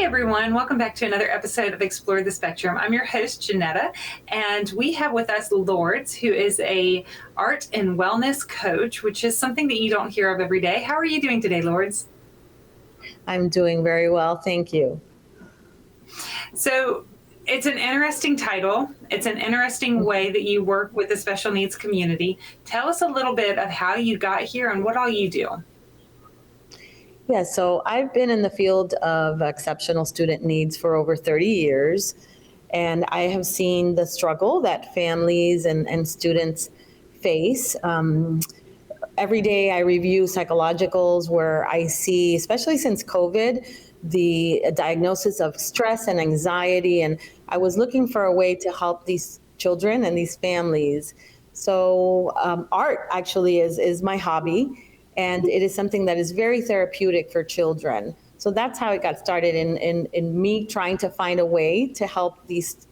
everyone. Welcome back to another episode of Explore the Spectrum. I'm your host, Jeanetta, and we have with us Lourdes, who is a art and wellness coach, which is something that you don't hear of every day. How are you doing today, Lourdes? I'm doing very well, thank you. So it's an interesting title. It's an interesting way that you work with the special needs community. Tell us a little bit of how you got here and what all you do. Yeah, so I've been in the field of exceptional student needs for over 30 years, and I have seen the struggle that families and students face. Every day I review psychologicals where I see, especially since COVID, the diagnosis of stress and anxiety, and I was looking for a way to help these children and these families. So art actually is my hobby, and it is something that is very therapeutic for children. So that's how it got started in me trying to find a way to help these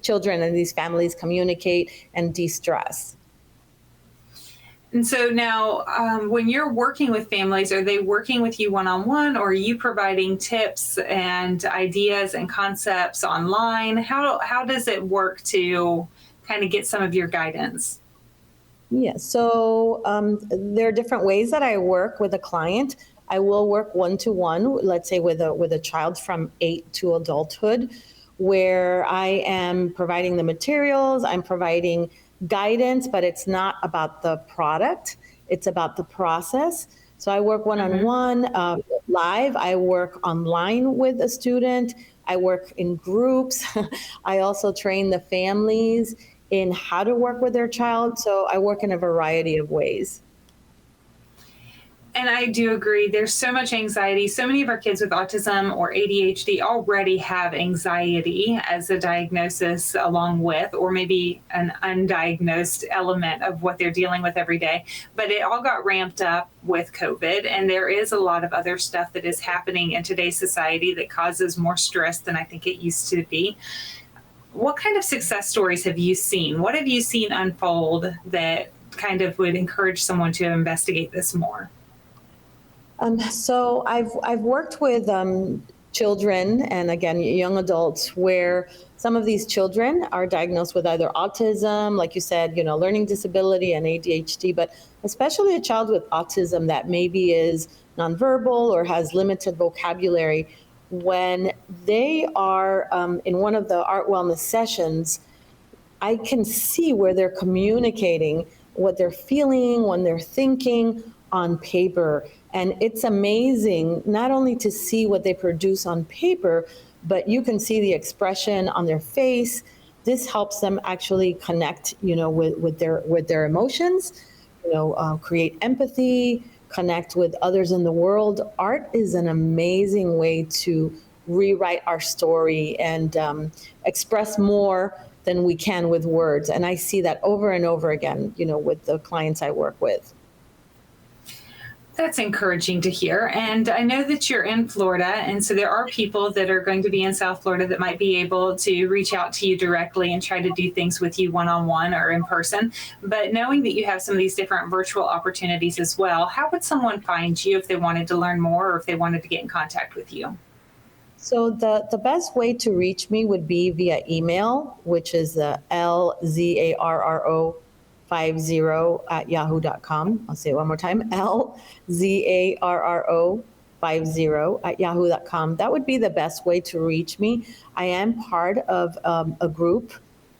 children and these families communicate and de-stress. And so now, when you're working with families, are they working with you one-on-one, or are you providing tips and ideas and concepts online? How does it work to kind of get some of your guidance? Yeah, so there are different ways that I work with a client. I will work one-to-one, let's say with a child from 8 to adulthood, where I am providing the materials, I'm providing guidance, but it's not about the product, it's about the process. So I work one-on-one, live, I work online with a student, I work in groups, I also train the families in how to work with their child. So I work in a variety of ways. And I do agree. There's so much anxiety. So many of our kids with autism or ADHD already have anxiety as a diagnosis along with, or maybe an undiagnosed element of what they're dealing with every day. But it all got ramped up with COVID. And there is a lot of other stuff that is happening in today's society that causes more stress than I think it used to be. What kind of success stories have you seen? What have you seen unfold that kind of would encourage someone to investigate this more? So I've worked with children and again young adults where some of these children are diagnosed with either autism, like you said, learning disability and ADHD, but especially a child with autism that maybe is nonverbal or has limited vocabulary. When they are in one of the art wellness sessions, I can see where they're communicating what they're feeling, when they're thinking on paper. And it's amazing not only to see what they produce on paper, but you can see the expression on their face. This helps them actually connect, with their emotions, create empathy, connect with others in the world. Art is an amazing way to rewrite our story and express more than we can with words. And I see that over and over again, with the clients I work with. That's encouraging to hear. And I know that you're in Florida, and so there are people that are going to be in South Florida that might be able to reach out to you directly and try to do things with you one-on-one or in person. But knowing that you have some of these different virtual opportunities as well, how would someone find you if they wanted to learn more or if they wanted to get in contact with you? So the best way to reach me would be via email, which is LZARRO 50@yahoo.com. I'll say it one more time, LZARRO 50@yahoo.com. That would be the best way to reach me. I am part of a group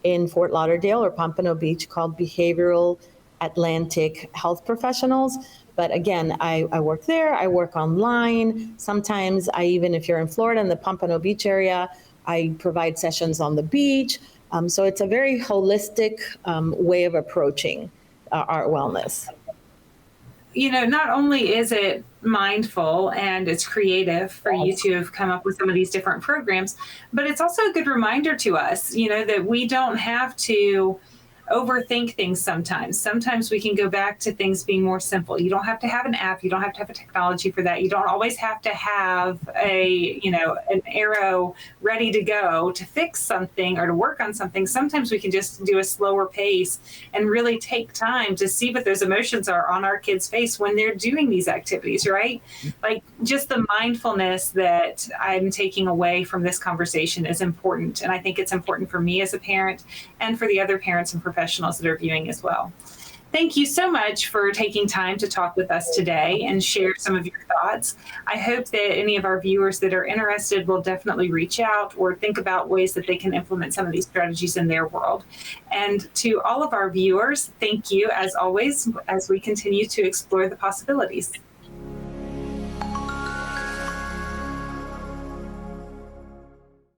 in Fort Lauderdale or Pompano Beach called Behavioral Atlantic Health Professionals. But again, I work there, I work online. Sometimes even if you're in Florida in the Pompano Beach area, I provide sessions on the beach. So it's a very holistic way of approaching art wellness. Not only is it mindful and it's creative for you to have come up with some of these different programs, but it's also a good reminder to us, that we don't have to overthink things sometimes. Sometimes we can go back to things being more simple. You don't have to have an app. You don't have to have a technology for that. You don't always have to have an arrow ready to go to fix something or to work on something. Sometimes we can just do a slower pace and really take time to see what those emotions are on our kids' face when they're doing these activities, right? Like, just the mindfulness that I'm taking away from this conversation is important. And I think it's important for me as a parent and for the other parents and professionals that are viewing as well. Thank you so much for taking time to talk with us today and share some of your thoughts. I hope that any of our viewers that are interested will definitely reach out or think about ways that they can implement some of these strategies in their world. And to all of our viewers, thank you as always as we continue to explore the possibilities.